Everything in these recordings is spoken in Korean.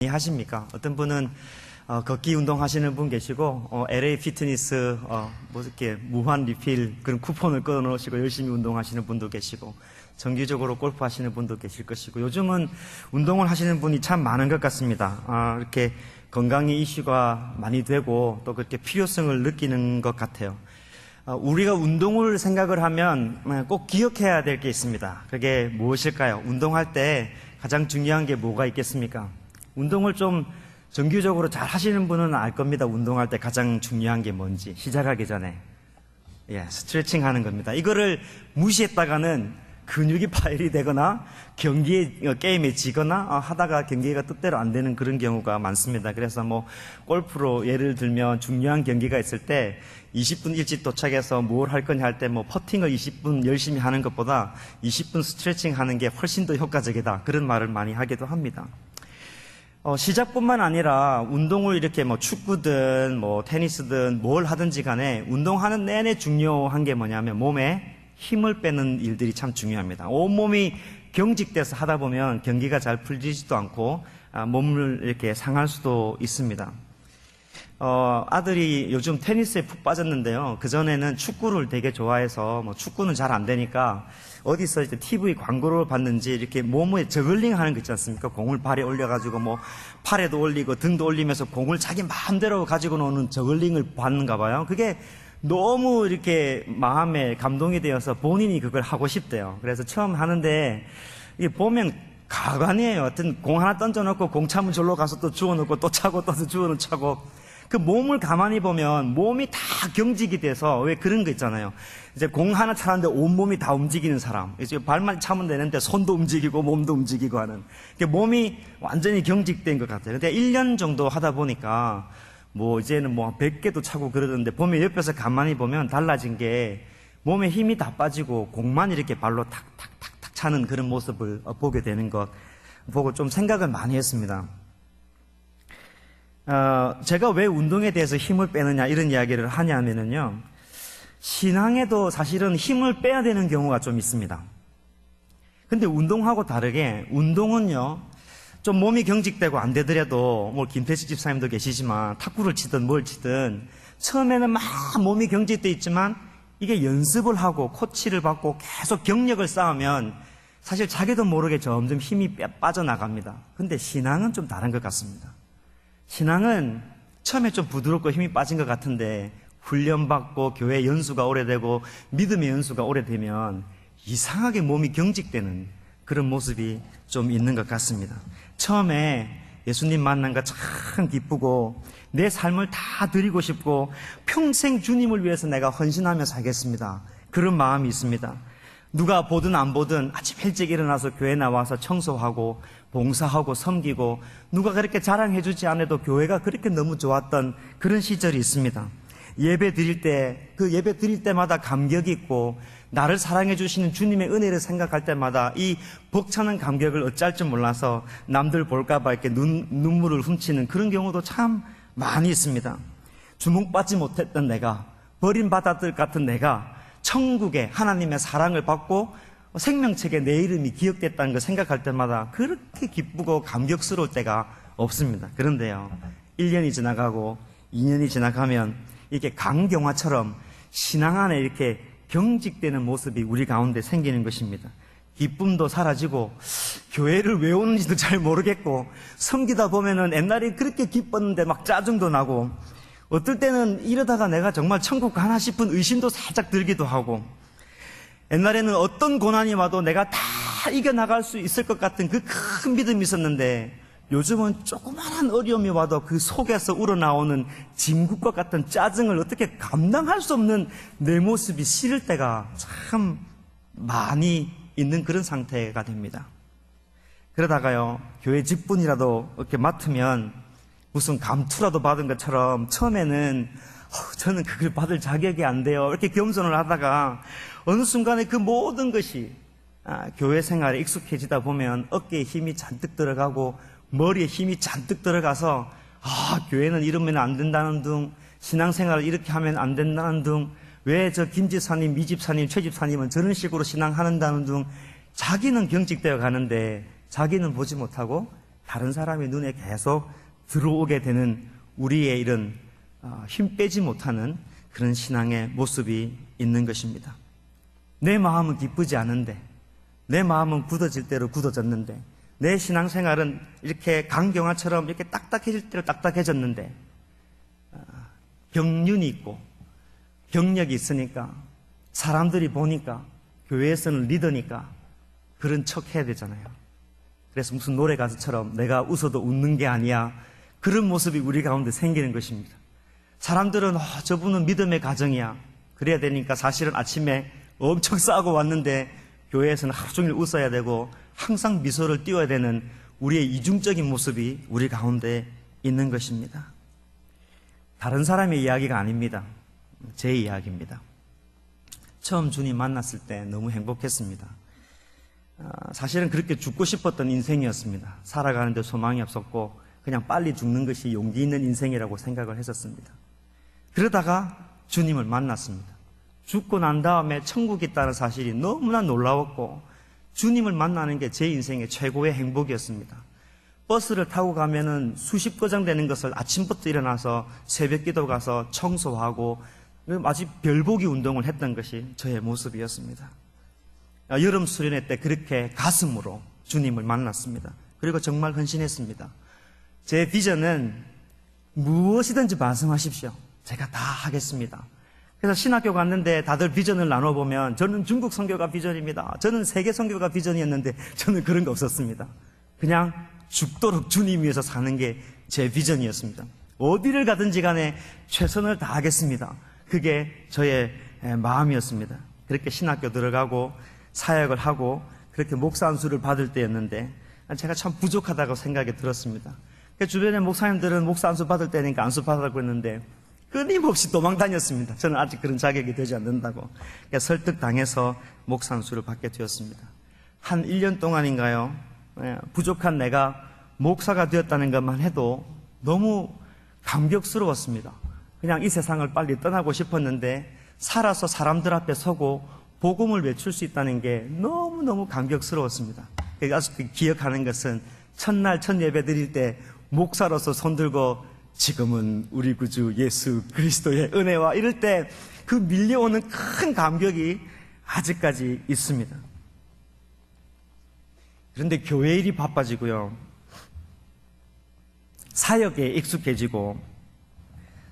하십니까? 어떤 분은 걷기 운동 하시는 분 계시고 LA 피트니스 뭐 이렇게 무한 리필 그런 쿠폰을 끊어 놓으시고 열심히 운동하시는 분도 계시고 정기적으로 골프 하시는 분도 계실 것이고 요즘은 운동을 하시는 분이 참 많은 것 같습니다. 이렇게 건강의 이슈가 많이 되고 또 그렇게 필요성을 느끼는 것 같아요. 우리가 운동을 생각을 하면 꼭 기억해야 될 게 있습니다. 그게 무엇일까요? 운동할 때 가장 중요한 게 뭐가 있겠습니까? 운동을 좀 정규적으로 잘 하시는 분은 알 겁니다. 운동할 때 가장 중요한 게 뭔지. 시작하기 전에. 스트레칭 하는 겁니다. 이거를 무시했다가는 근육이 파열이 되거나 게임에 지거나 하다가 경기가 뜻대로 안 되는 그런 경우가 많습니다. 그래서 골프로 예를 들면 중요한 경기가 있을 때 20분 일찍 도착해서 뭘 할 거냐 할 때 퍼팅을 20분 열심히 하는 것보다 20분 스트레칭 하는 게 훨씬 더 효과적이다. 그런 말을 많이 하기도 합니다. 시작뿐만 아니라 운동을 이렇게 축구든 테니스든 뭘 하든지 간에 운동하는 내내 중요한 게 뭐냐면 몸에 힘을 빼는 일들이 참 중요합니다. 온몸이 경직돼서 하다 보면 경기가 잘 풀리지도 않고 몸을 이렇게 상할 수도 있습니다. 아들이 요즘 테니스에 푹 빠졌는데요. 그전에는 축구를 되게 좋아해서 축구는 잘 안 되니까 어디서 이제 TV 광고를 봤는지 이렇게 몸에 저글링 하는 거 있지 않습니까? 공을 발에 올려가지고 팔에도 올리고 등도 올리면서 공을 자기 마음대로 가지고 노는 저글링을 봤는가 봐요. 그게 너무 이렇게 마음에 감동이 되어서 본인이 그걸 하고 싶대요. 그래서 처음 하는데 이게 보면 가관이에요. 하여튼 공 하나 던져놓고 공 차면 절로 가서 또 주워놓고 또 차고 또 주워놓고 차고 그 몸을 가만히 보면 몸이 다 경직이 돼서 왜 그런 거 있잖아요. 이제 공 하나 차는데 온몸이 다 움직이는 사람. 이제 발만 차면 되는데 손도 움직이고 몸도 움직이고 하는. 몸이 완전히 경직된 것 같아요. 근데 1년 정도 하다 보니까 이제는 100개도 차고 그러던데 보면 옆에서 가만히 보면 달라진 게 몸에 힘이 다 빠지고 공만 이렇게 발로 탁탁탁탁 차는 그런 모습을 보게 되는 것 보고 좀 생각을 많이 했습니다. 제가 왜 운동에 대해서 힘을 빼느냐 이런 이야기를 하냐면요. 신앙에도 사실은 힘을 빼야 되는 경우가 좀 있습니다. 근데 운동하고 다르게 운동은요. 좀 몸이 경직되고 안 되더라도 김태식 집사님도 계시지만 탁구를 치든 뭘 치든 처음에는 막 몸이 경직돼 있지만 이게 연습을 하고 코치를 받고 계속 경력을 쌓으면 사실 자기도 모르게 점점 힘이 빠져나갑니다. 근데 신앙은 좀 다른 것 같습니다. 신앙은 처음에 좀 부드럽고 힘이 빠진 것 같은데 훈련받고 교회 연수가 오래되고 믿음의 연수가 오래되면 이상하게 몸이 경직되는 그런 모습이 좀 있는 것 같습니다. 처음에 예수님 만난 거 참 기쁘고 내 삶을 다 드리고 싶고 평생 주님을 위해서 내가 헌신하며 살겠습니다. 그런 마음이 있습니다. 누가 보든 안 보든 아침 일찍 일어나서 교회 나와서 청소하고 봉사하고 섬기고 누가 그렇게 자랑해주지 않아도 교회가 그렇게 너무 좋았던 그런 시절이 있습니다. 예배 드릴 때, 그 예배 드릴 때마다 감격이 있고 나를 사랑해 주시는 주님의 은혜를 생각할 때마다 이 벅차는 감격을 어찌할 줄 몰라서 남들 볼까봐 이렇게 눈물을 훔치는 그런 경우도 참 많이 있습니다. 주목받지 못했던 내가, 버림받았들 같은 내가 천국에 하나님의 사랑을 받고 생명책에 내 이름이 기억됐다는 걸 생각할 때마다 그렇게 기쁘고 감격스러울 때가 없습니다. 그런데요, 1년이 지나가고 2년이 지나가면 이렇게 강경화처럼 신앙 안에 이렇게 경직되는 모습이 우리 가운데 생기는 것입니다. 기쁨도 사라지고 교회를 왜 오는지도 잘 모르겠고 섬기다 보면은 옛날에 그렇게 기뻤는데 막 짜증도 나고 어떨 때는 이러다가 내가 정말 천국 가나 싶은 의심도 살짝 들기도 하고 옛날에는 어떤 고난이 와도 내가 다 이겨나갈 수 있을 것 같은 그 큰 믿음이 있었는데 요즘은 조그마한 어려움이 와도 그 속에서 우러나오는 진국과 같은 짜증을 어떻게 감당할 수 없는 내 모습이 싫을 때가 참 많이 있는 그런 상태가 됩니다. 그러다가요, 교회 직분이라도 이렇게 맡으면 무슨 감투라도 받은 것처럼 처음에는 저는 그걸 받을 자격이 안 돼요. 이렇게 겸손을 하다가 어느 순간에 그 모든 것이 교회 생활에 익숙해지다 보면 어깨에 힘이 잔뜩 들어가고 머리에 힘이 잔뜩 들어가서 교회는 이러면 안 된다는 둥, 신앙생활을 이렇게 하면 안 된다는 둥, 왜 저 김지사님, 미집사님, 최집사님은 저런 식으로 신앙하는다는 둥 자기는 경직되어 가는데 자기는 보지 못하고 다른 사람의 눈에 계속 들어오게 되는 우리의 이런 힘 빼지 못하는 그런 신앙의 모습이 있는 것입니다. 내 마음은 기쁘지 않은데, 내 마음은 굳어질 대로 굳어졌는데, 내 신앙생활은 이렇게 강경화처럼 이렇게 딱딱해질 대로 딱딱해졌는데, 경륜이 있고 경력이 있으니까, 사람들이 보니까, 교회에서는 리더니까 그런 척 해야 되잖아요. 그래서 무슨 노래 가수처럼 내가 웃어도 웃는 게 아니야, 그런 모습이 우리 가운데 생기는 것입니다. 사람들은 저분은 믿음의 가정이야, 그래야 되니까 사실은 아침에 엄청 싸고 왔는데 교회에서는 하루 종일 웃어야 되고 항상 미소를 띄워야 되는 우리의 이중적인 모습이 우리 가운데 있는 것입니다. 다른 사람의 이야기가 아닙니다. 제 이야기입니다. 처음 주님 만났을 때 너무 행복했습니다. 사실은 그렇게 죽고 싶었던 인생이었습니다. 살아가는데 소망이 없었고 그냥 빨리 죽는 것이 용기 있는 인생이라고 생각을 했었습니다. 그러다가 주님을 만났습니다. 죽고 난 다음에 천국이 있다는 사실이 너무나 놀라웠고 주님을 만나는 게 제 인생의 최고의 행복이었습니다. 버스를 타고 가면은 수십 거장 되는 것을 아침부터 일어나서 새벽 기도 가서 청소하고 마치 별보기 운동을 했던 것이 저의 모습이었습니다. 여름 수련회 때 그렇게 가슴으로 주님을 만났습니다. 그리고 정말 헌신했습니다. 제 비전은 무엇이든지 말씀하십시오. 제가 다 하겠습니다. 그래서 신학교 갔는데 다들 비전을 나눠보면 저는 중국 선교가 비전입니다, 저는 세계 선교가 비전이었는데 저는 그런 거 없었습니다. 그냥 죽도록 주님 위해서 사는 게 제 비전이었습니다. 어디를 가든지 간에 최선을 다하겠습니다. 그게 저의 마음이었습니다. 그렇게 신학교 들어가고 사역을 하고 그렇게 목사 안수를 받을 때였는데 제가 참 부족하다고 생각이 들었습니다. 주변의 목사님들은 목사 안수 받을 때니까 안수 받으라고 했는데 끊임없이 도망 다녔습니다. 저는 아직 그런 자격이 되지 않는다고. 설득당해서 목사 안수를 받게 되었습니다. 한 1년 동안인가요? 부족한 내가 목사가 되었다는 것만 해도 너무 감격스러웠습니다. 그냥 이 세상을 빨리 떠나고 싶었는데 살아서 사람들 앞에 서고 복음을 외칠 수 있다는 게 너무너무 감격스러웠습니다. 아직도 기억하는 것은 첫날 첫 예배 드릴 때 목사로서 손들고 지금은 우리 구주 예수 그리스도의 은혜와 이럴 때 그 밀려오는 큰 감격이 아직까지 있습니다. 그런데 교회 일이 바빠지고요, 사역에 익숙해지고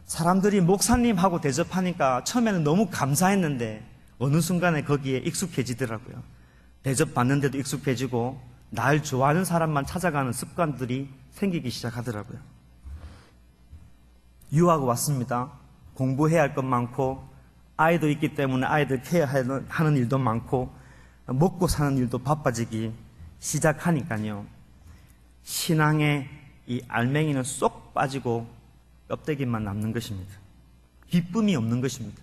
사람들이 목사님하고 대접하니까 처음에는 너무 감사했는데 어느 순간에 거기에 익숙해지더라고요. 대접받는데도 익숙해지고 날 좋아하는 사람만 찾아가는 습관들이 생기기 시작하더라고요. 유학 왔습니다. 공부해야 할 것 많고 아이도 있기 때문에 아이들 케어하는 일도 많고 먹고 사는 일도 바빠지기 시작하니까요, 신앙의 이 알맹이는 쏙 빠지고 껍데기만 남는 것입니다. 기쁨이 없는 것입니다.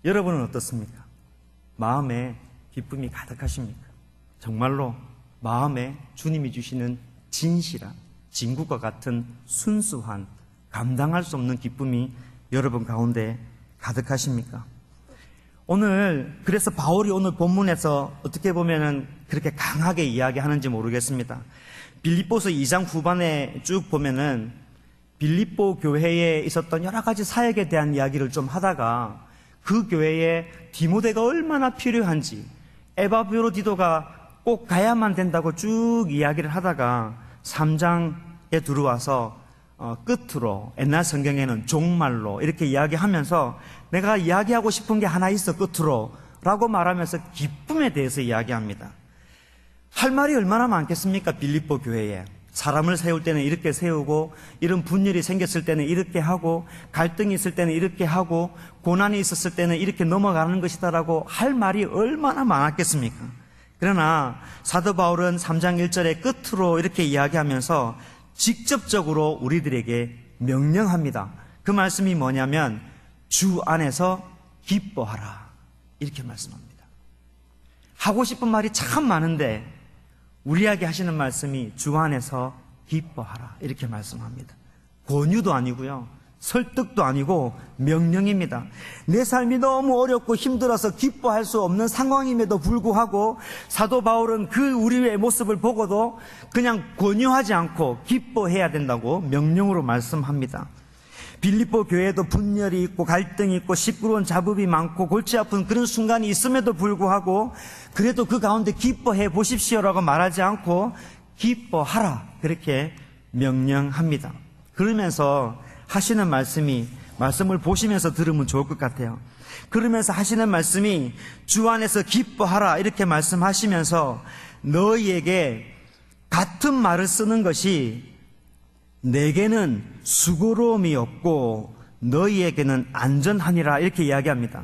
여러분은 어떻습니까? 마음에 기쁨이 가득하십니까? 정말로 마음에 주님이 주시는 진실한 진국과 같은 순수한 감당할 수 없는 기쁨이 여러분 가운데 가득하십니까? 오늘 그래서 바울이 오늘 본문에서 어떻게 보면은 그렇게 강하게 이야기하는지 모르겠습니다. 빌립보서 2장 후반에 쭉 보면은 빌립보 교회에 있었던 여러 가지 사역에 대한 이야기를 좀 하다가 그 교회에 디모데가 얼마나 필요한지, 에바브로디도가 꼭 가야만 된다고 쭉 이야기를 하다가 3장에 들어와서 끝으로, 옛날 성경에는 종말로 이렇게 이야기하면서 내가 이야기하고 싶은 게 하나 있어 끝으로 라고 말하면서 기쁨에 대해서 이야기합니다. 할 말이 얼마나 많겠습니까? 빌립보 교회에 사람을 세울 때는 이렇게 세우고, 이런 분열이 생겼을 때는 이렇게 하고, 갈등이 있을 때는 이렇게 하고, 고난이 있었을 때는 이렇게 넘어가는 것이다라고 할 말이 얼마나 많았겠습니까? 그러나 사도 바울은 3장 1절의 끝으로 이렇게 이야기하면서 직접적으로 우리들에게 명령합니다. 그 말씀이 뭐냐면 주 안에서 기뻐하라, 이렇게 말씀합니다. 하고 싶은 말이 참 많은데 우리에게 하시는 말씀이 주 안에서 기뻐하라, 이렇게 말씀합니다. 권유도 아니고요, 설득도 아니고 명령입니다. 내 삶이 너무 어렵고 힘들어서 기뻐할 수 없는 상황임에도 불구하고 사도 바울은 그 우리의 모습을 보고도 그냥 권유하지 않고 기뻐해야 된다고 명령으로 말씀합니다. 빌립보 교회도 분열이 있고 갈등이 있고 시끄러운 잡음이 많고 골치 아픈 그런 순간이 있음에도 불구하고 그래도 그 가운데 기뻐해 보십시오라고 말하지 않고 기뻐하라 그렇게 명령합니다. 그러면서 하시는 말씀을 보시면서 들으면 좋을 것 같아요. 그러면서 하시는 말씀이 주 안에서 기뻐하라 이렇게 말씀하시면서 너희에게 같은 말을 쓰는 것이 내게는 수고로움이 없고 너희에게는 안전하니라 이렇게 이야기합니다.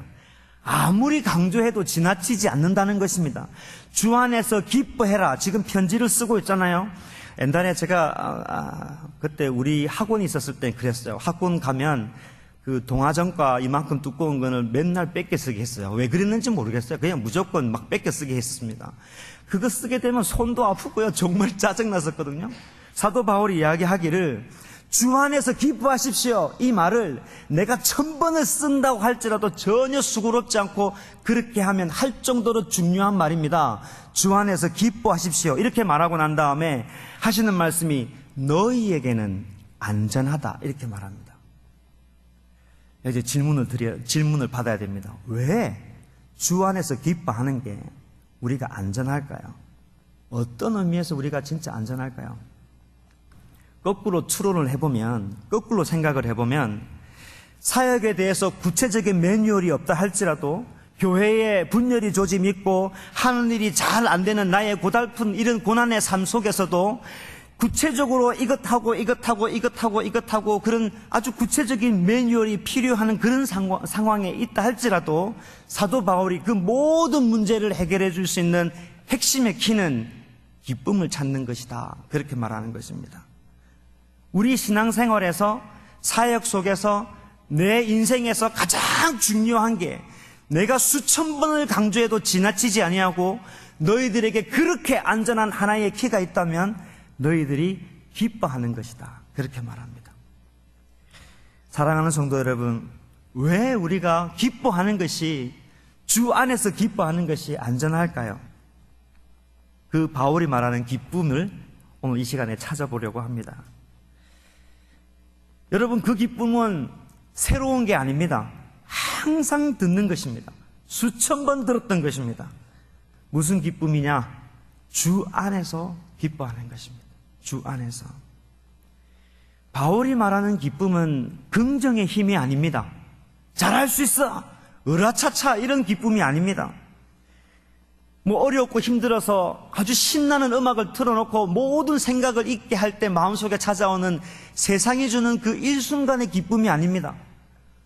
아무리 강조해도 지나치지 않는다는 것입니다. 주 안에서 기뻐해라. 지금 편지를 쓰고 있잖아요. 옛날에 제가 그때 우리 학원이 있었을 때 그랬어요. 학원 가면 그 동화전과 이만큼 두꺼운 거를 맨날 뺏겨 쓰게 했어요. 왜 그랬는지 모르겠어요. 그냥 무조건 막 뺏겨 쓰게 했습니다. 그거 쓰게 되면 손도 아프고요. 정말 짜증났었거든요. 사도 바울이 이야기하기를 주 안에서 기뻐하십시오. 이 말을 내가 1000번을 쓴다고 할지라도 전혀 수고롭지 않고 그렇게 하면 할 정도로 중요한 말입니다. 주 안에서 기뻐하십시오. 이렇게 말하고 난 다음에 하시는 말씀이 너희에게는 안전하다. 이렇게 말합니다. 이제 질문을 받아야 됩니다. 왜 주 안에서 기뻐하는 게 우리가 안전할까요? 어떤 의미에서 우리가 진짜 안전할까요? 거꾸로 추론을 해보면, 거꾸로 생각을 해보면 사역에 대해서 구체적인 매뉴얼이 없다 할지라도 교회에 분열이 조짐 있고 하는 일이 잘 안 되는 나의 고달픈 이런 고난의 삶 속에서도 구체적으로 이것하고 그런 아주 구체적인 매뉴얼이 필요한 그런 상황에 있다 할지라도 사도 바울이 그 모든 문제를 해결해 줄 수 있는 핵심의 키는 기쁨을 찾는 것이다. 그렇게 말하는 것입니다. 우리 신앙생활에서 사역 속에서 내 인생에서 가장 중요한 게 내가 수천 번을 강조해도 지나치지 아니하고 너희들에게 그렇게 안전한 하나의 키가 있다면 너희들이 기뻐하는 것이다. 그렇게 말합니다. 사랑하는 성도 여러분, 왜 우리가 기뻐하는 것이 주 안에서 기뻐하는 것이 안전할까요? 그 바울이 말하는 기쁨을 오늘 이 시간에 찾아보려고 합니다. 여러분, 그 기쁨은 새로운 게 아닙니다. 항상 듣는 것입니다. 수천 번 들었던 것입니다. 무슨 기쁨이냐? 주 안에서 기뻐하는 것입니다. 주 안에서. 바울이 말하는 기쁨은 긍정의 힘이 아닙니다. 잘할 수 있어! 으라차차! 이런 기쁨이 아닙니다. 뭐 어렵고 힘들어서 아주 신나는 음악을 틀어놓고 모든 생각을 잊게 할 때 마음속에 찾아오는 세상이 주는 그 일순간의 기쁨이 아닙니다.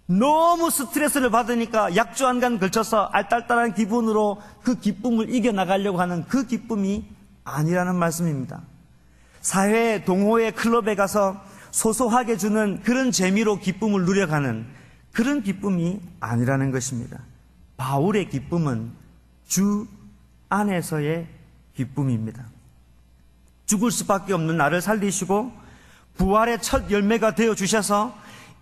너무 스트레스를 받으니까 약주 한 간 걸쳐서 알딸딸한 기분으로 그 기쁨을 이겨나가려고 하는 그 기쁨이 아니라는 말씀입니다. 사회, 동호회, 클럽에 가서 소소하게 주는 그런 재미로 기쁨을 누려가는 그런 기쁨이 아니라는 것입니다. 바울의 기쁨은 주 안에서의 기쁨입니다. 죽을 수밖에 없는 나를 살리시고 부활의 첫 열매가 되어주셔서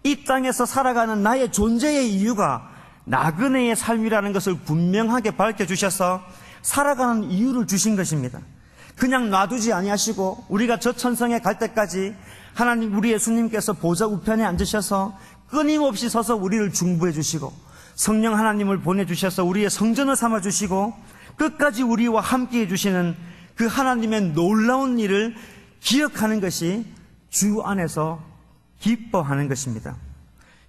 이 땅에서 살아가는 나의 존재의 이유가 나그네의 삶이라는 것을 분명하게 밝혀주셔서 살아가는 이유를 주신 것입니다. 그냥 놔두지 아니하시고 우리가 저 천성에 갈 때까지 하나님 우리 예수님께서 보좌 우편에 앉으셔서 끊임없이 서서 우리를 중보해 주시고 성령 하나님을 보내주셔서 우리의 성전을 삼아주시고 끝까지 우리와 함께해 주시는 그 하나님의 놀라운 일을 기억하는 것이 주 안에서 기뻐하는 것입니다.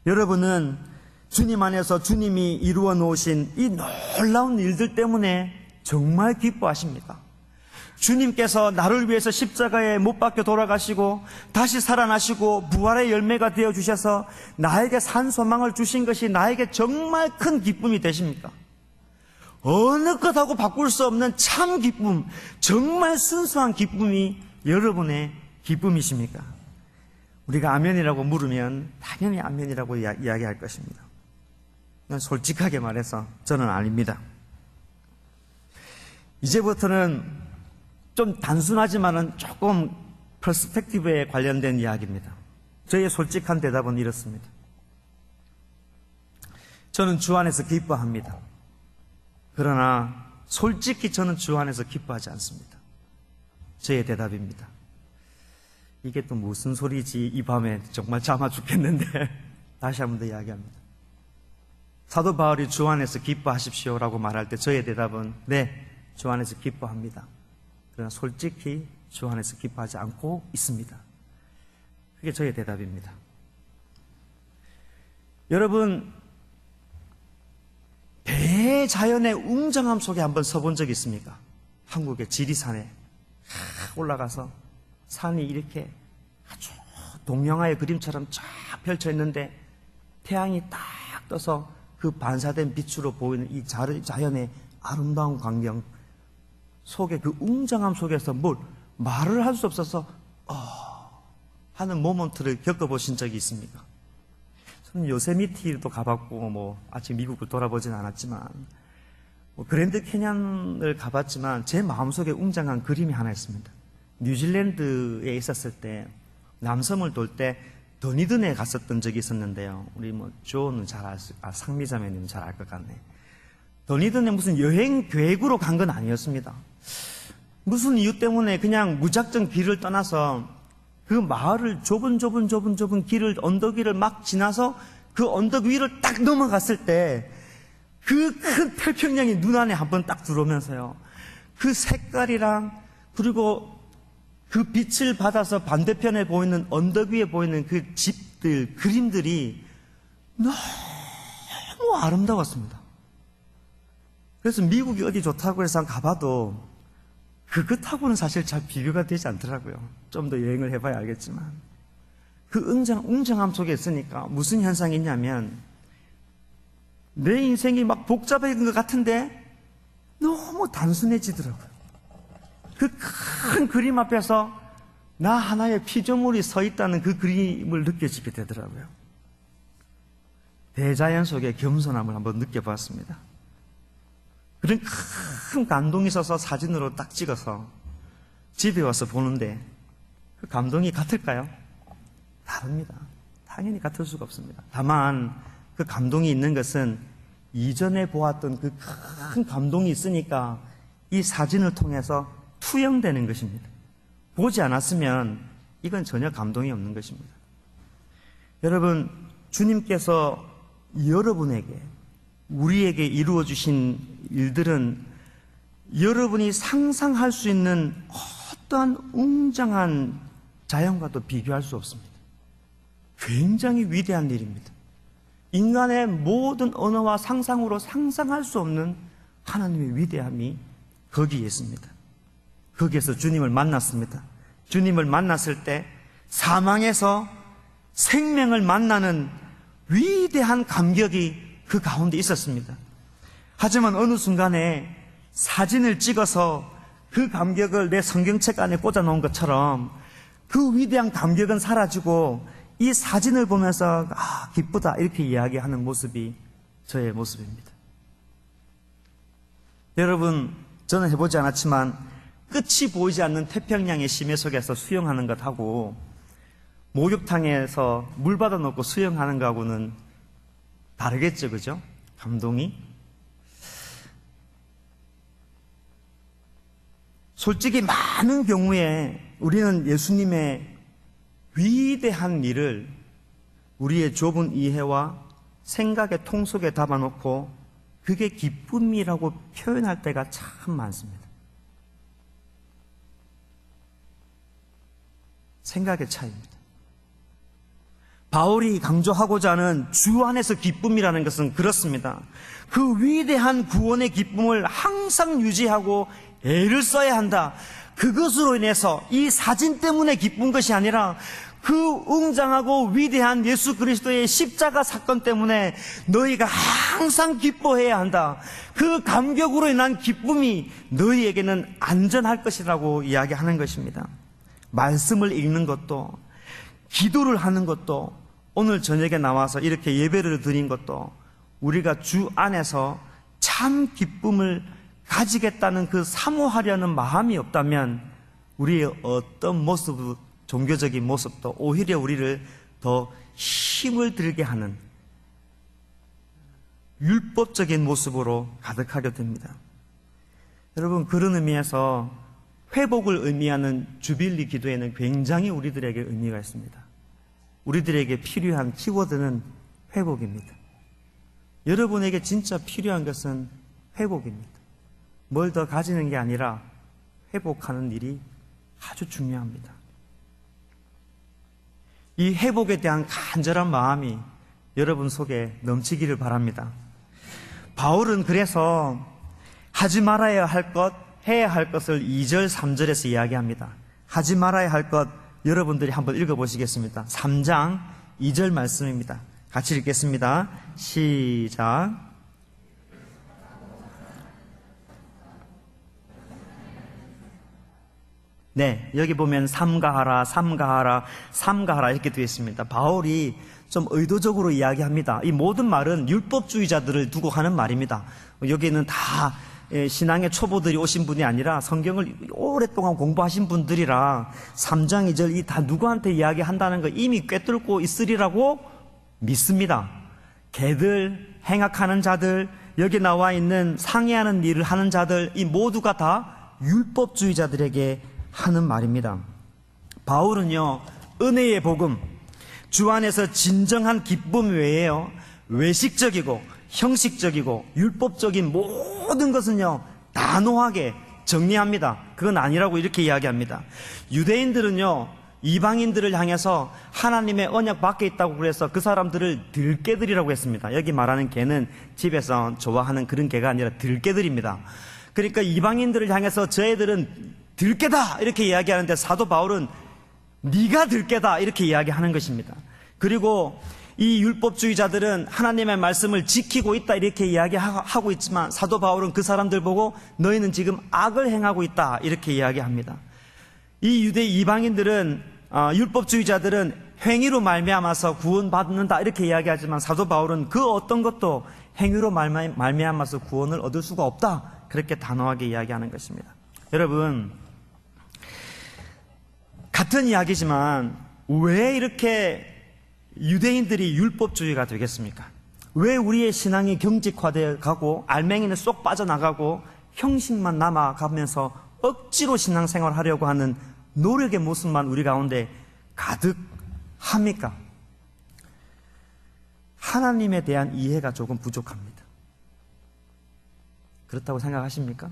여러분은 주님 안에서 주님이 이루어 놓으신 이 놀라운 일들 때문에 정말 기뻐하십니까? 주님께서 나를 위해서 십자가에 못 박혀 돌아가시고 다시 살아나시고 부활의 열매가 되어주셔서 나에게 산 소망을 주신 것이 나에게 정말 큰 기쁨이 되십니까? 어느 것하고 바꿀 수 없는 참 기쁨, 정말 순수한 기쁨이 여러분의 기쁨이십니까? 우리가 아멘이라고 물으면 당연히 아멘이라고 이야기할 것입니다. 솔직하게 말해서 저는 아닙니다. 이제부터는 좀 단순하지만은 조금 퍼스펙티브에 관련된 이야기입니다. 저의 솔직한 대답은 이렇습니다. 저는 주 안에서 기뻐합니다. 그러나 솔직히 저는 주 안에서 기뻐하지 않습니다. 저의 대답입니다. 이게 또 무슨 소리지, 이 밤에 정말 잠아 죽겠는데 다시 한 번 더 이야기합니다. 사도 바울이 주 안에서 기뻐하십시오라고 말할 때 저의 대답은 네, 주 안에서 기뻐합니다. 그러나 솔직히 주 안에서 기뻐하지 않고 있습니다. 그게 저의 대답입니다. 여러분, 대자연의 웅장함 속에 한번 서본 적 있습니까? 한국의 지리산에 올라가서 산이 이렇게 아주 동양화의 그림처럼 쫙 펼쳐 있는데 태양이 딱 떠서 그 반사된 빛으로 보이는 이 자연의 아름다운 광경 속에, 그 웅장함 속에서 뭘 말을 할 수 없어서 하는 모먼트를 겪어보신 적이 있습니까? 저는 요세미티도 가봤고 아직 미국을 돌아보진 않았지만 그랜드 캐년을 가봤지만 제 마음속에 웅장한 그림이 하나 있습니다. 뉴질랜드에 있었을 때 남섬을 돌 때 더니든에 갔었던 적이 있었는데요. 우리 조는 잘 상미자매님 잘 알 것 같네. 더니든에 무슨 여행 계획으로 간 건 아니었습니다. 무슨 이유 때문에 그냥 무작정 길을 떠나서 그 마을을 좁은 길을, 언덕 위를 막 지나서 그 언덕 위를 딱 넘어갔을 때 그 큰 태평양이 눈안에 한번 딱 들어오면서요, 그 색깔이랑 그리고 그 빛을 받아서 반대편에 보이는, 언덕 위에 보이는 그 집들, 그림들이 너무 아름다웠습니다. 그래서 미국이 어디 좋다고 해서 가봐도 그것하고는 사실 잘 비교가 되지 않더라고요. 좀 더 여행을 해봐야 알겠지만. 그 웅장함 속에 있으니까 무슨 현상이 있냐면 내 인생이 막 복잡해진 것 같은데 너무 단순해지더라고요. 그 큰 그림 앞에서 나 하나의 피조물이 서 있다는 그 그림을 느껴지게 되더라고요. 대자연 속의 겸손함을 한번 느껴봤습니다. 그런 큰 감동이 있어서 사진으로 딱 찍어서 집에 와서 보는데 그 감동이 같을까요? 다릅니다. 당연히 같을 수가 없습니다. 다만 그 감동이 있는 것은 이전에 보았던 그 큰 감동이 있으니까 이 사진을 통해서 투영되는 것입니다. 보지 않았으면 이건 전혀 감동이 없는 것입니다. 여러분, 주님께서 여러분에게, 우리에게 이루어 주신 일들은 여러분이 상상할 수 있는 어떠한 웅장한 자연과도 비교할 수 없습니다. 굉장히 위대한 일입니다. 인간의 모든 언어와 상상으로 상상할 수 없는 하나님의 위대함이 거기에 있습니다. 거기에서 주님을 만났습니다. 주님을 만났을 때 사망에서 생명을 만나는 위대한 감격이 그 가운데 있었습니다. 하지만 어느 순간에 사진을 찍어서 그 감격을 내 성경책 안에 꽂아놓은 것처럼 그 위대한 감격은 사라지고 이 사진을 보면서 기쁘다 이렇게 이야기하는 모습이 저의 모습입니다. 여러분, 저는 해보지 않았지만 끝이 보이지 않는 태평양의 심해 속에서 수영하는 것하고 목욕탕에서 물 받아놓고 수영하는 것하고는 다르겠죠, 그죠? 감동이. 솔직히 많은 경우에 우리는 예수님의 위대한 일을 우리의 좁은 이해와 생각의 통 속에 담아놓고 그게 기쁨이라고 표현할 때가 참 많습니다. 생각의 차이입니다. 바울이 강조하고자 하는 주 안에서 기쁨이라는 것은 그렇습니다. 그 위대한 구원의 기쁨을 항상 유지하고 애를 써야 한다. 그것으로 인해서 이 사진 때문에 기쁜 것이 아니라 그 웅장하고 위대한 예수 그리스도의 십자가 사건 때문에 너희가 항상 기뻐해야 한다. 그 감격으로 인한 기쁨이 너희에게는 안전할 것이라고 이야기하는 것입니다. 말씀을 읽는 것도, 기도를 하는 것도, 오늘 저녁에 나와서 이렇게 예배를 드린 것도 우리가 주 안에서 참 기쁨을 가지겠다는 그 사모하려는 마음이 없다면 우리의 어떤 모습, 종교적인 모습도 오히려 우리를 더 힘을 들게 하는, 율법적인 모습으로 가득하게 됩니다. 여러분, 그런 의미에서 회복을 의미하는 주빌리 기도에는 굉장히 우리들에게 의미가 있습니다. 우리들에게 필요한 키워드는 회복입니다. 여러분에게 진짜 필요한 것은 회복입니다. 뭘 더 가지는 게 아니라 회복하는 일이 아주 중요합니다. 이 회복에 대한 간절한 마음이 여러분 속에 넘치기를 바랍니다. 바울은 그래서 하지 말아야 할 것, 해야 할 것을 2절, 3절에서 이야기합니다. 하지 말아야 할 것, 여러분들이 한번 읽어보시겠습니다. 3장 2절 말씀입니다. 같이 읽겠습니다. 시작. 네, 여기 보면 삼가하라, 삼가하라, 삼가하라 이렇게 되어 있습니다. 바울이 좀 의도적으로 이야기합니다. 이 모든 말은 율법주의자들을 두고 하는 말입니다. 여기는 다 신앙의 초보들이 오신 분이 아니라 성경을 오랫동안 공부하신 분들이라 3장 2절 이 다 누구한테 이야기한다는 거 이미 꿰뚫고 있으리라고 믿습니다. 개들, 행악하는 자들, 여기 나와 있는 상해하는 일을 하는 자들, 이 모두가 다 율법주의자들에게 하는 말입니다. 바울은요, 은혜의 복음, 주 안에서 진정한 기쁨 외에요, 외식적이고 형식적이고 율법적인 모든 것은요, 단호하게 정리합니다. 그건 아니라고 이렇게 이야기합니다. 유대인들은요, 이방인들을 향해서 하나님의 언약 밖에 있다고 그래서 그 사람들을 들개들이라고 했습니다. 여기 말하는 개는 집에서 좋아하는 그런 개가 아니라 들개들입니다. 그러니까 이방인들을 향해서 저애들은 들깨다 이렇게 이야기하는데 사도 바울은 네가 들깨다 이렇게 이야기하는 것입니다. 그리고 이 율법주의자들은 하나님의 말씀을 지키고 있다 이렇게 이야기하고 있지만 사도 바울은 그 사람들 보고 너희는 지금 악을 행하고 있다 이렇게 이야기합니다. 이 유대 이방인들은 율법주의자들은 행위로 말미암아서 구원받는다 이렇게 이야기하지만 사도 바울은 그 어떤 것도 행위로 말미암아서 구원을 얻을 수가 없다 그렇게 단호하게 이야기하는 것입니다. 여러분, 같은 이야기지만 왜 이렇게 유대인들이 율법주의가 되겠습니까? 왜 우리의 신앙이 경직화되어 가고 알맹이는 쏙 빠져나가고 형식만 남아가면서 억지로 신앙생활 하려고 하는 노력의 모습만 우리 가운데 가득합니까? 하나님에 대한 이해가 조금 부족합니다. 그렇다고 생각하십니까?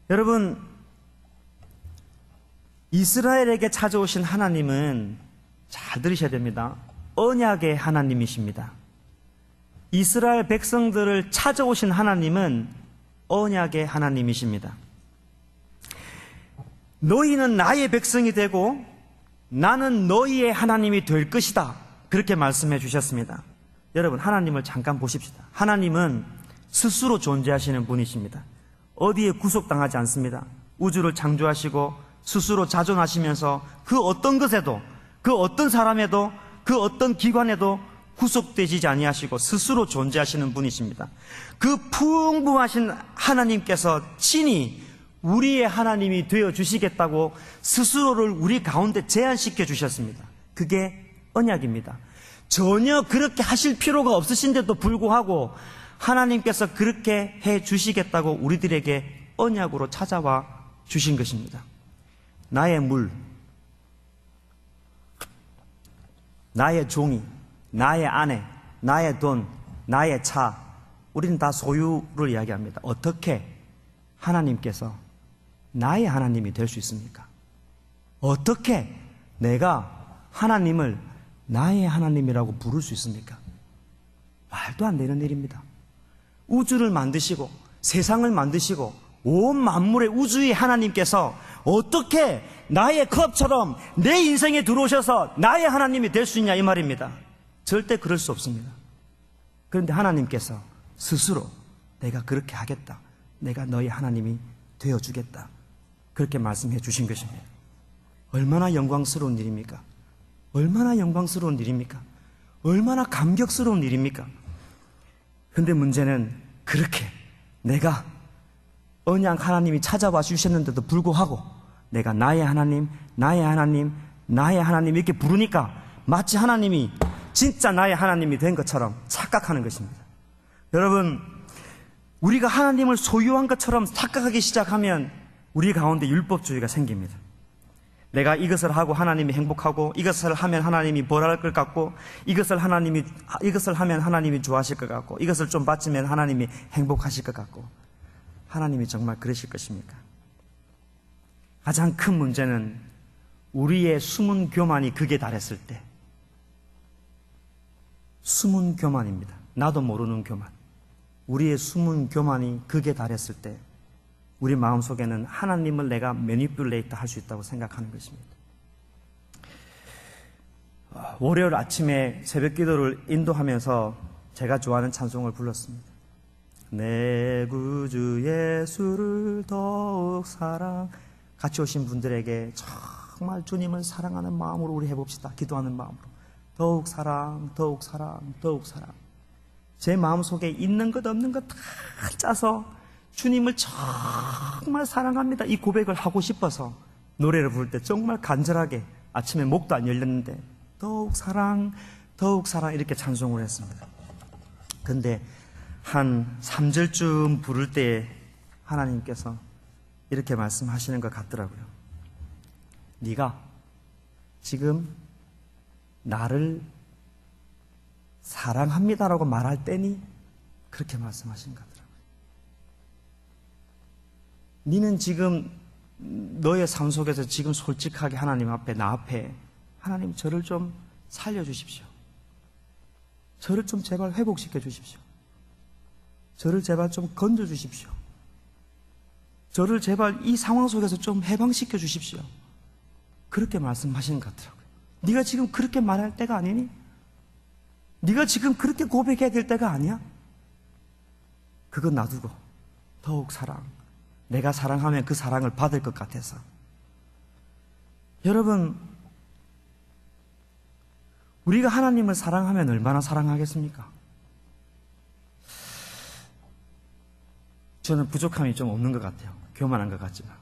여러분, 이스라엘에게 찾아오신 하나님은 잘 들으셔야 됩니다. 언약의 하나님이십니다. 이스라엘 백성들을 찾아오신 하나님은 언약의 하나님이십니다. 너희는 나의 백성이 되고 나는 너희의 하나님이 될 것이다. 그렇게 말씀해 주셨습니다. 여러분, 하나님을 잠깐 보십시다. 하나님은 스스로 존재하시는 분이십니다. 어디에 구속당하지 않습니다. 우주를 창조하시고 스스로 자존하시면서 그 어떤 것에도, 그 어떤 사람에도, 그 어떤 기관에도 구속되지 아니하시고 스스로 존재하시는 분이십니다. 그 풍부하신 하나님께서 친히 우리의 하나님이 되어 주시겠다고 스스로를 우리 가운데 제한시켜 주셨습니다. 그게 언약입니다. 전혀 그렇게 하실 필요가 없으신데도 불구하고 하나님께서 그렇게 해 주시겠다고 우리들에게 언약으로 찾아와 주신 것입니다. 나의 물, 나의 종이, 나의 아내, 나의 돈, 나의 차, 우리는 다 소유를 이야기합니다. 어떻게 하나님께서 나의 하나님이 될 수 있습니까? 어떻게 내가 하나님을 나의 하나님이라고 부를 수 있습니까? 말도 안 되는 일입니다. 우주를 만드시고 세상을 만드시고 온 만물의 우주의 하나님께서 어떻게 나의 컵처럼 내 인생에 들어오셔서 나의 하나님이 될 수 있냐 이 말입니다. 절대 그럴 수 없습니다. 그런데 하나님께서 스스로 내가 그렇게 하겠다, 내가 너희 하나님이 되어주겠다, 그렇게 말씀해 주신 것입니다. 얼마나 영광스러운 일입니까? 얼마나 영광스러운 일입니까? 얼마나 감격스러운 일입니까? 그런데 문제는 그렇게 내가 언약 하나님이 찾아와 주셨는데도 불구하고 내가 나의 하나님, 나의 하나님, 나의 하나님 이렇게 부르니까 마치 하나님이 진짜 나의 하나님이 된 것처럼 착각하는 것입니다. 여러분, 우리가 하나님을 소유한 것처럼 착각하기 시작하면 우리 가운데 율법주의가 생깁니다. 내가 이것을 하고 하나님이 행복하고, 이것을 하면 하나님이 벌할 것 같고, 이것을 하면 하나님이 좋아하실 것 같고, 이것을 좀 바치면 하나님이 행복하실 것 같고. 하나님이 정말 그러실 것입니까? 가장 큰 문제는 우리의 숨은 교만이 극에 달했을 때, 숨은 교만입니다. 나도 모르는 교만. 우리의 숨은 교만이 극에 달했을 때 우리 마음속에는 하나님을 내가 매니플레이트 할 수 있다고 생각하는 것입니다. 월요일 아침에 새벽 기도를 인도하면서 제가 좋아하는 찬송을 불렀습니다. 내 구주 예수를 더욱 사랑. 같이 오신 분들에게 정말 주님을 사랑하는 마음으로 우리 해봅시다. 기도하는 마음으로. 더욱 사랑, 더욱 사랑, 더욱 사랑. 제 마음속에 있는 것 없는 것 다 짜서 주님을 정말 사랑합니다, 이 고백을 하고 싶어서 노래를 부를 때 정말 간절하게, 아침에 목도 안 열렸는데 더욱 사랑, 더욱 사랑 이렇게 찬송을 했습니다. 근데 한 3절쯤 부를 때 하나님께서 이렇게 말씀하시는 것 같더라고요. 네가 지금 나를 사랑합니다라고 말할 때니? 그렇게 말씀하신 것 같더라고요. 너는 지금 너의 삶 속에서 지금 솔직하게 하나님 앞에, 나 앞에, 하나님 저를 좀 살려주십시오. 저를 좀 제발 회복시켜 주십시오. 저를 제발 좀 건져주십시오. 저를 제발 이 상황 속에서 좀 해방시켜 주십시오. 그렇게 말씀하시는 것 같더라고요. 네가 지금 그렇게 말할 때가 아니니? 네가 지금 그렇게 고백해야 될 때가 아니야? 그건 놔두고 더욱 사랑, 내가 사랑하면 그 사랑을 받을 것 같아서. 여러분, 우리가 하나님을 사랑하면 얼마나 사랑하겠습니까? 저는 부족함이 좀 없는 것 같아요. 교만한 것 같지만.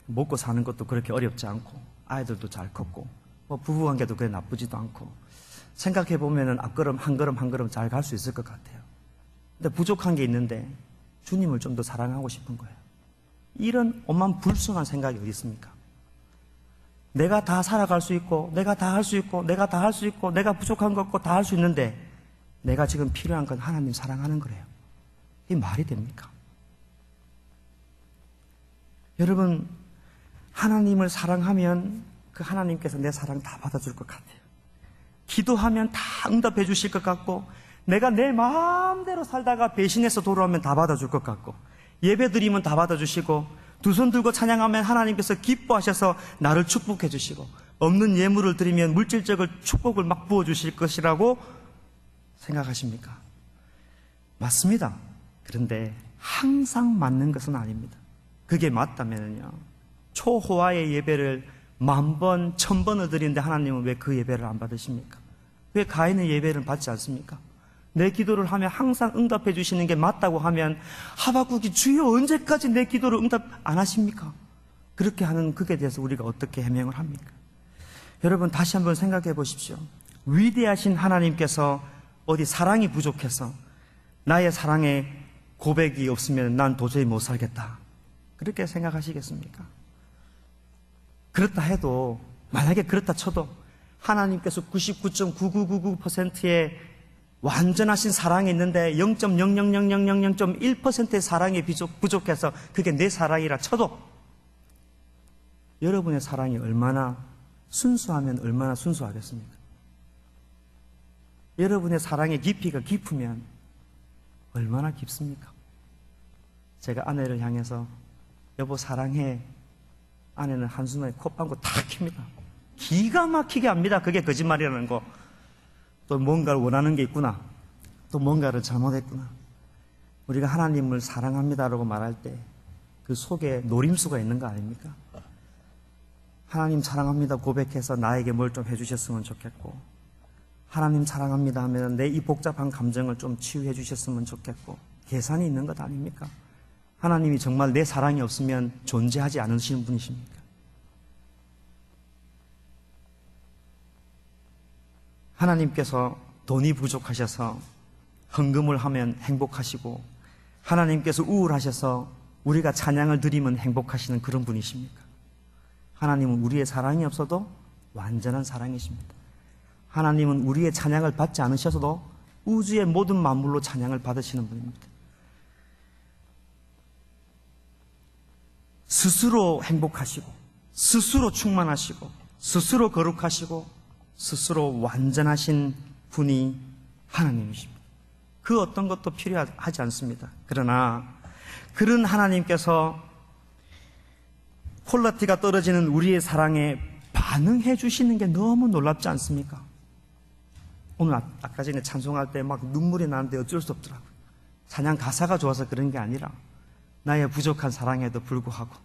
먹고 사는 것도 그렇게 어렵지 않고, 아이들도 잘 컸고, 부부관계도 그래 나쁘지도 않고, 생각해보면 앞걸음 한 걸음 한 걸음 잘 갈 수 있을 것 같아요. 근데 부족한 게 있는데 주님을 좀 더 사랑하고 싶은 거예요. 이런 오만 불순한 생각이 어디 있습니까? 내가 다 살아갈 수 있고, 내가 다 할 수 있고, 내가 다 할 수 있고, 내가 부족한 거 없고 다 할 수 있는데 내가 지금 필요한 건 하나님 사랑하는 거래요. 이게 말이 됩니까? 여러분, 하나님을 사랑하면 그 하나님께서 내 사랑 다 받아줄 것 같아요. 기도하면 다 응답해 주실 것 같고, 내가 내 마음대로 살다가 배신해서 돌아오면 다 받아줄 것 같고, 예배 드리면 다 받아주시고, 두 손 들고 찬양하면 하나님께서 기뻐하셔서 나를 축복해 주시고, 없는 예물을 드리면 물질적인 축복을 막 부어주실 것이라고 생각하십니까? 맞습니다. 그런데 항상 맞는 것은 아닙니다. 그게 맞다면요, 초호화의 예배를 10,000번, 1,000번을 드리는데 하나님은 왜 그 예배를 안 받으십니까? 왜 가인의 예배를 받지 않습니까? 내 기도를 하면 항상 응답해 주시는 게 맞다고 하면 하박국이 주여 언제까지 내 기도를 응답 안 하십니까? 그렇게 하는 그에 대해서 우리가 어떻게 해명을 합니까? 여러분, 다시 한번 생각해 보십시오. 위대하신 하나님께서 어디 사랑이 부족해서 나의 사랑에 고백이 없으면 난 도저히 못 살겠다, 그렇게 생각하시겠습니까? 그렇다 해도, 만약에 그렇다 쳐도 하나님께서 99.9999%의 완전하신 사랑이 있는데 0.0000001%의 사랑이 부족해서 그게 내 사랑이라 쳐도, 여러분의 사랑이 얼마나 순수하면 얼마나 순수하겠습니까? 여러분의 사랑의 깊이가 깊으면 얼마나 깊습니까? 제가 아내를 향해서 여보 사랑해, 아내는 한순간에 콧방구 탁 킵니다. 기가 막히게 합니다. 그게 거짓말이라는 거. 또 뭔가를 원하는 게 있구나, 또 뭔가를 잘못했구나. 우리가 하나님을 사랑합니다라고 말할 때 그 속에 노림수가 있는 거 아닙니까? 하나님 사랑합니다 고백해서 나에게 뭘 좀 해주셨으면 좋겠고, 하나님 사랑합니다 하면 내 이 복잡한 감정을 좀 치유해 주셨으면 좋겠고, 계산이 있는 것 아닙니까? 하나님이 정말 내 사랑이 없으면 존재하지 않으시는 분이십니까? 하나님께서 돈이 부족하셔서 헌금을 하면 행복하시고, 하나님께서 우울하셔서 우리가 찬양을 드리면 행복하시는 그런 분이십니까? 하나님은 우리의 사랑이 없어도 완전한 사랑이십니다. 하나님은 우리의 찬양을 받지 않으셔서도 우주의 모든 만물로 찬양을 받으시는 분입니다. 스스로 행복하시고, 스스로 충만하시고, 스스로 거룩하시고, 스스로 완전하신 분이 하나님이십니다. 그 어떤 것도 필요하지 않습니다. 그러나 그런 하나님께서 퀄리티가 떨어지는 우리의 사랑에 반응해 주시는 게 너무 놀랍지 않습니까? 오늘 아까 전에 찬송할 때 막 눈물이 나는데 어쩔 수 없더라고요. 찬양 가사가 좋아서 그런 게 아니라 나의 부족한 사랑에도 불구하고,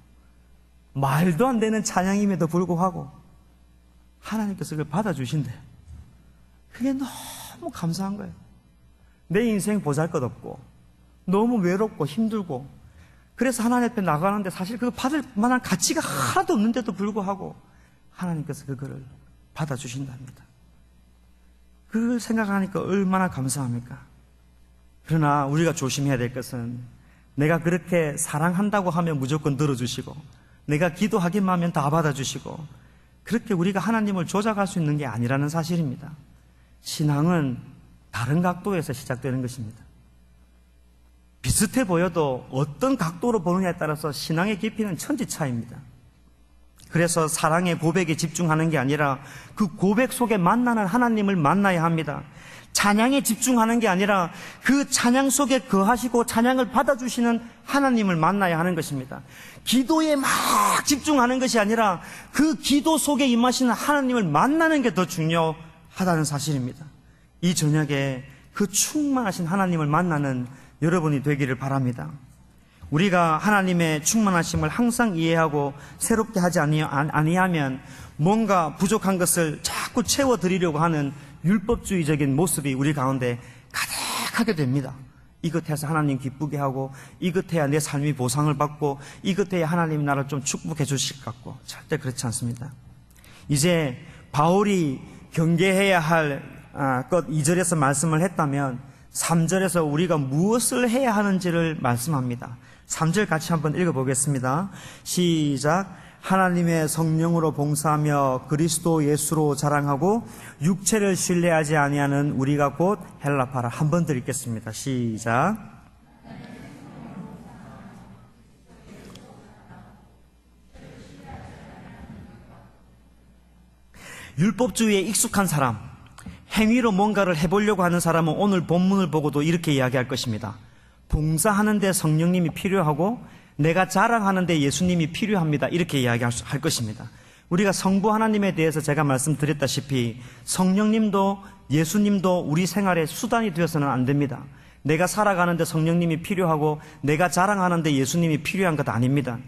말도 안 되는 찬양임에도 불구하고 하나님께서 그걸 받아주신대요. 그게 너무 감사한 거예요. 내 인생 보잘것없고 너무 외롭고 힘들고, 그래서 하나님 앞에 나가는데 사실 그거 받을 만한 가치가 하나도 없는데도 불구하고 하나님께서 그거를 받아주신답니다. 그걸 생각하니까 얼마나 감사합니까? 그러나 우리가 조심해야 될 것은, 내가 그렇게 사랑한다고 하면 무조건 들어주시고, 내가 기도하기만 하면 다 받아주시고, 그렇게 우리가 하나님을 조작할 수 있는 게 아니라는 사실입니다. 신앙은 다른 각도에서 시작되는 것입니다. 비슷해 보여도 어떤 각도로 보느냐에 따라서 신앙의 깊이는 천지차이입니다. 그래서 사랑의 고백에 집중하는 게 아니라 그 고백 속에 만나는 하나님을 만나야 합니다. 찬양에 집중하는 게 아니라 그 찬양 속에 거하시고 찬양을 받아주시는 하나님을 만나야 하는 것입니다. 기도에 막 집중하는 것이 아니라 그 기도 속에 임하시는 하나님을 만나는 게 더 중요하다는 사실입니다. 이 저녁에 그 충만하신 하나님을 만나는 여러분이 되기를 바랍니다. 우리가 하나님의 충만하심을 항상 이해하고 새롭게 하지 아니하면 뭔가 부족한 것을 자꾸 채워드리려고 하는 율법주의적인 모습이 우리 가운데 가득하게 됩니다. 이것해서 하나님 기쁘게 하고, 이것해야 내 삶이 보상을 받고, 이것해야 하나님이 나를 좀 축복해 주실 것 같고, 절대 그렇지 않습니다. 이제 바울이 경계해야 할 것 2절에서 말씀을 했다면 3절에서 우리가 무엇을 해야 하는지를 말씀합니다. 3절 같이 한번 읽어보겠습니다. 시작. 하나님의 성령으로 봉사하며 그리스도 예수로 자랑하고 육체를 신뢰하지 아니하는 우리가 곧 헬라파라. 한 번 더 읽겠습니다. 시작. 율법주의에 익숙한 사람, 행위로 뭔가를 해보려고 하는 사람은 오늘 본문을 보고도 이렇게 이야기할 것입니다. 봉사하는 데 성령님이 필요하고 내가 자랑하는 데 예수님이 필요합니다. 이렇게 이야기할 것입니다. 우리가 성부 하나님에 대해서 제가 말씀드렸다시피 성령님도 예수님도 우리 생활의 수단이 되어서는 안 됩니다. 내가 살아가는 데 성령님이 필요하고 내가 자랑하는 데 예수님이 필요한 것 아닙니다.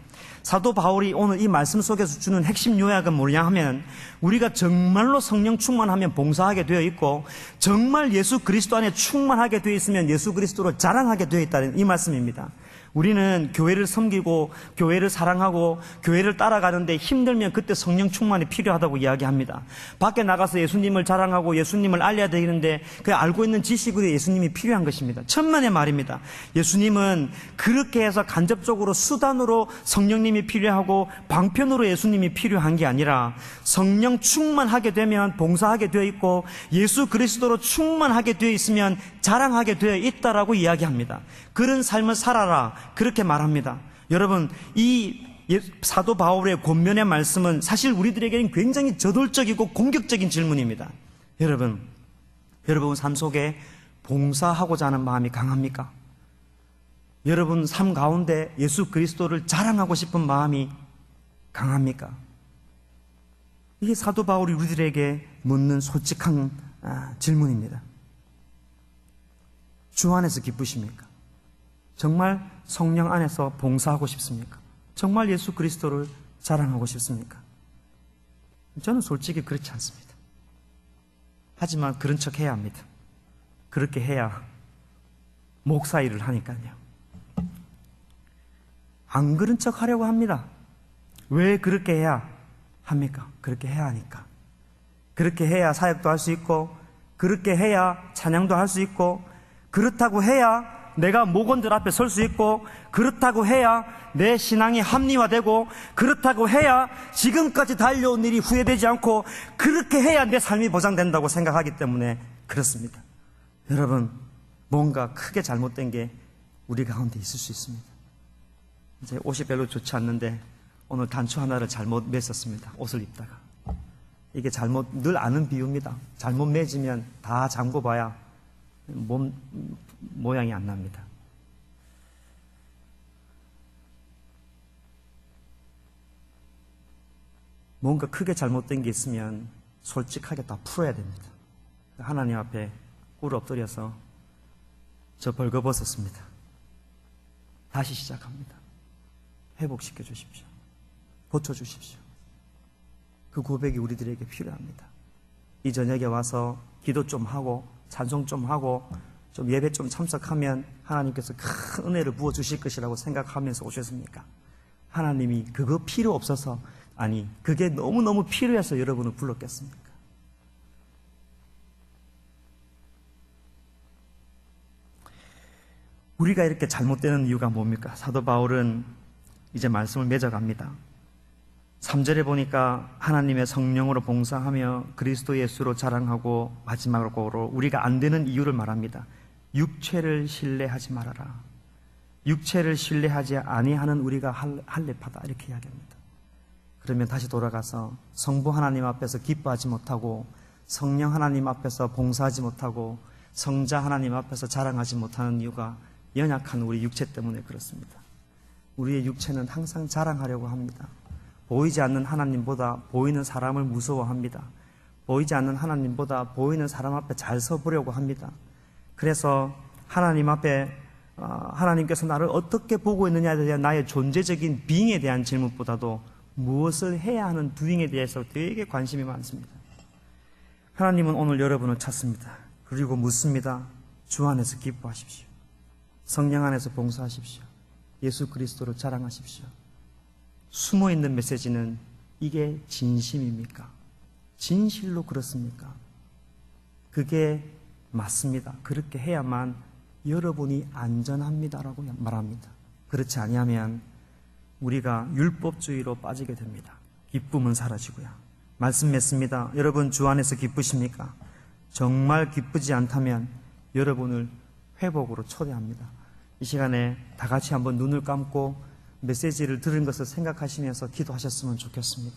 사도 바울이 오늘 이 말씀 속에서 주는 핵심 요약은 뭐냐 하면, 우리가 정말로 성령 충만하면 봉사하게 되어 있고, 정말 예수 그리스도 안에 충만하게 되어 있으면 예수 그리스도로 자랑하게 되어 있다는 이 말씀입니다. 우리는 교회를 섬기고 교회를 사랑하고 교회를 따라가는데 힘들면 그때 성령 충만이 필요하다고 이야기합니다. 밖에 나가서 예수님을 자랑하고 예수님을 알려야 되는데 그 알고 있는 지식으로 예수님이 필요한 것입니다. 천만의 말입니다. 예수님은 그렇게 해서 간접적으로 수단으로 성령님이 필요하고 방편으로 예수님이 필요한 게 아니라 성령 충만하게 되면 봉사하게 되어 있고 예수 그리스도로 충만하게 되어 있으면 자랑하게 되어 있다라고 이야기합니다. 그런 삶을 살아라, 그렇게 말합니다. 여러분, 이 사도 바울의 권면의 말씀은 사실 우리들에게는 굉장히 저돌적이고 공격적인 질문입니다. 여러분 삶 속에 봉사하고자 하는 마음이 강합니까? 여러분 삶 가운데 예수 그리스도를 자랑하고 싶은 마음이 강합니까? 이게 사도 바울이 우리들에게 묻는 솔직한 질문입니다. 주 안에서 기쁘십니까? 정말 성령 안에서 봉사하고 싶습니까? 정말 예수 그리스도를 자랑하고 싶습니까? 저는 솔직히 그렇지 않습니다. 하지만 그런 척 해야 합니다. 그렇게 해야 목사 일을 하니까요. 안 그런 척 하려고 합니다. 왜 그렇게 해야 합니까? 그렇게 해야 하니까. 그렇게 해야 사역도 할 수 있고 그렇게 해야 찬양도 할 수 있고, 그렇다고 해야 내가 목원들 앞에 설 수 있고, 그렇다고 해야 내 신앙이 합리화되고, 그렇다고 해야 지금까지 달려온 일이 후회되지 않고, 그렇게 해야 내 삶이 보장된다고 생각하기 때문에 그렇습니다. 여러분, 뭔가 크게 잘못된 게 우리 가운데 있을 수 있습니다. 이제 옷이 별로 좋지 않는데 오늘 단추 하나를 잘못 맸었습니다. 옷을 입다가. 이게 늘 아는 비유입니다. 잘못 맺으면 다 잠궈봐야 몸 모양이 안 납니다. 뭔가 크게 잘못된 게 있으면 솔직하게 다 풀어야 됩니다. 하나님 앞에 꿇어 엎드려서 저 벌거벗었습니다. 다시 시작합니다. 회복시켜 주십시오. 고쳐주십시오. 그 고백이 우리들에게 필요합니다. 이 저녁에 와서 기도 좀 하고 찬송 좀 하고 좀 예배 좀 참석하면 하나님께서 큰 은혜를 부어주실 것이라고 생각하면서 오셨습니까? 하나님이 그거 필요 없어서, 아니 그게 너무너무 필요해서 여러분을 불렀겠습니까? 우리가 이렇게 잘못되는 이유가 뭡니까? 사도 바울은 이제 말씀을 맺어갑니다. 3절에 보니까 하나님의 성령으로 봉사하며 그리스도 예수로 자랑하고, 마지막으로 우리가 안 되는 이유를 말합니다. 육체를 신뢰하지 말아라. 육체를 신뢰하지 아니하는 우리가 할례파다, 이렇게 이야기합니다. 그러면 다시 돌아가서 성부 하나님 앞에서 기뻐하지 못하고, 성령 하나님 앞에서 봉사하지 못하고, 성자 하나님 앞에서 자랑하지 못하는 이유가 연약한 우리 육체 때문에 그렇습니다. 우리의 육체는 항상 자랑하려고 합니다. 보이지 않는 하나님보다 보이는 사람을 무서워합니다. 보이지 않는 하나님보다 보이는 사람 앞에 잘 서보려고 합니다. 그래서 하나님 앞에 하나님께서 나를 어떻게 보고 있느냐에 대한 나의 존재적인 being에 대한 질문보다도 무엇을 해야 하는 doing에 대해서 되게 관심이 많습니다. 하나님은 오늘 여러분을 찾습니다. 그리고 묻습니다. 주 안에서 기뻐하십시오. 성령 안에서 봉사하십시오. 예수 그리스도를 자랑하십시오. 숨어있는 메시지는 이게 진심입니까? 진실로 그렇습니까? 그게 맞습니다. 그렇게 해야만 여러분이 안전합니다라고 말합니다. 그렇지 아니하면 우리가 율법주의로 빠지게 됩니다. 기쁨은 사라지고요. 말씀 맺습니다. 여러분 주 안에서 기쁘십니까? 정말 기쁘지 않다면 여러분을 회복으로 초대합니다. 이 시간에 다 같이 한번 눈을 감고 메시지를 들은 것을 생각하시면서 기도하셨으면 좋겠습니다.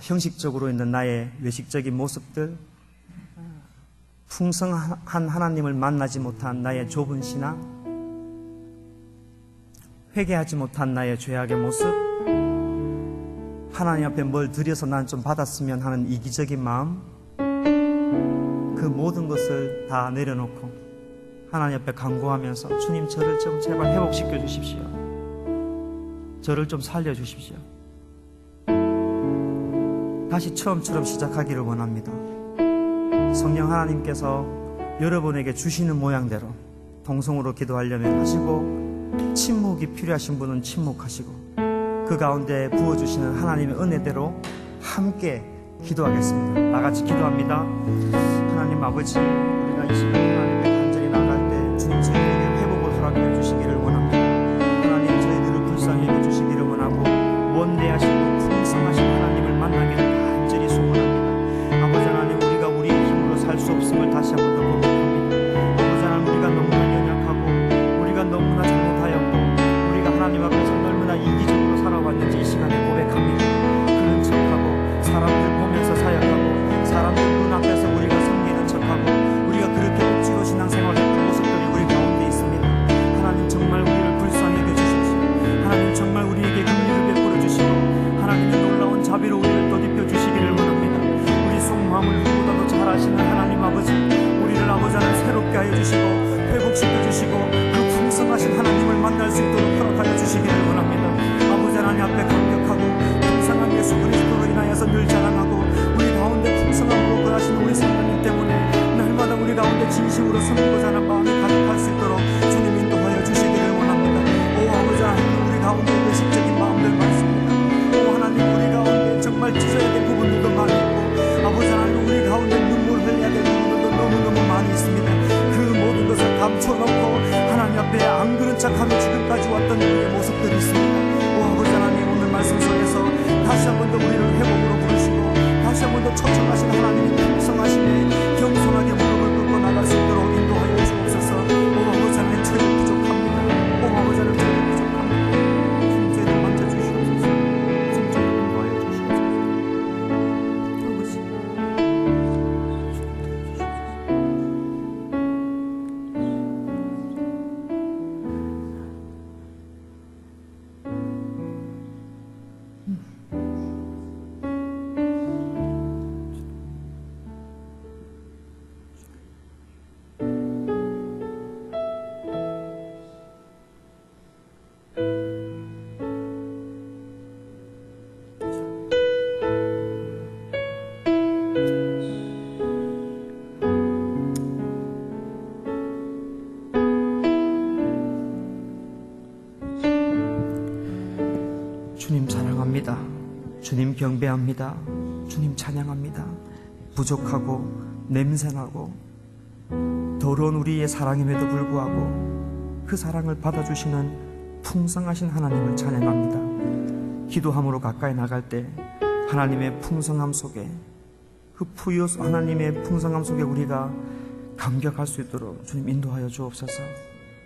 형식적으로 있는 나의 외식적인 모습들, 풍성한 하나님을 만나지 못한 나의 좁은 신앙, 회개하지 못한 나의 죄악의 모습, 하나님 앞에 뭘 드려서 난 좀 받았으면 하는 이기적인 마음, 그 모든 것을 다 내려놓고 하나님 앞에 간구하면서 주님 저를 좀 제발 회복시켜 주십시오. 저를 좀 살려주십시오. 다시 처음처럼 시작하기를 원합니다. 성령 하나님께서 여러분에게 주시는 모양대로 통성으로 기도하려면 하시고, 침묵이 필요하신 분은 침묵하시고, 그 가운데 부어주시는 하나님의 은혜대로 함께 기도하겠습니다. 나같이 기도합니다. 하나님 아버지, 우리가 이 시간 하나님께 간절히 나갈 때 주님 저희에게 회복을 허락해 주시기를 원합니다. 하나님 저희들을 불쌍히 해주시기를 원하고, 원대하시고 풍성하신 하나님을 만나기를 간절히 소원합니다. 아버지 하나님, 우리가 우리의 힘으로 살 수 없음을 다시 한번 더 고백합니다. 아버지 하나님, 우리가 너무나 연약하고 우리가 너무나 잘못하였고 우리가 하나님 앞에서 얼마나 이기적으로 살아왔는지 이 시간에 고백합니다. 그런 척하고 사람들 보면서 사역하고 사람들 눈앞에서 우리가 섬기는 척하고 우리가 그렇게 억지로 신앙생활했던 모습들이 우리 가운데 있습니다. 하나님 정말 우리를 불쌍히 여겨주십시오. 하나님 정말 우리에게 긍휼을 베풀어 주시고 하나님의 놀라운 자비로 우리를 덧입혀 주시기를 원합니다. 우리 속마음을 누구보다도 잘 아시는 하나님 아버지, 우리를 아버지 하나님 새롭게 하여 주시고 회복시켜 주시고 그 풍성하신 하나님을 만날 수 있도록 허락하여 주시기를 원합니다. 아버지 하나님 앞에 감격하고 풍성한 예수 그리스도로 인하여서 늘 자랑하고 우리 가운데 풍성함으로 거하신 우리 성령님 때문에 날마다 우리 가운데 진심으로 섬기고자 하는 마음이 가득할 수 있도록 주님 인도하여 주시기를 원합니다. 오 아버지 하나님, 우리 가운데 외식적인 마음들 많습니다. 오 하나님, 우리 가운데 정말 찢어야 될 부분들도 많이 있고 아버지 하나님, 우리 가운데 눈물 흘려야 될 부분도 다시 한 번 더 우리를 회복으로 부르시고 다시 한 번 더 초청하신 하나님의 풍성하심에 겸손하게 무릎을 꿇고 나갈 수 있도록 인도하여 주옵소서. 오 아버지 하나님, 저희는 부족합니다. 오 아버지 하나님, 저희는 부족합니다. 저희를 만져주시옵소서. 저희를 인도하여 주시옵소서. 아버지 주님 사랑합니다. 주님 경배합니다. 주님 찬양합니다. 부족하고 냄새나고 더러운 우리의 사랑임에도 불구하고 그 사랑을 받아주시는 풍성하신 하나님을 찬양합니다. 기도함으로 가까이 나갈 때 하나님의 풍성함 속에, 그 푸요 하나님의 풍성함 속에 우리가 감격할 수 있도록 주님 인도하여 주옵소서.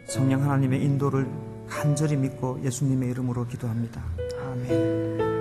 성령 하나님의 인도를 간절히 믿고 예수님의 이름으로 기도합니다. 아멘.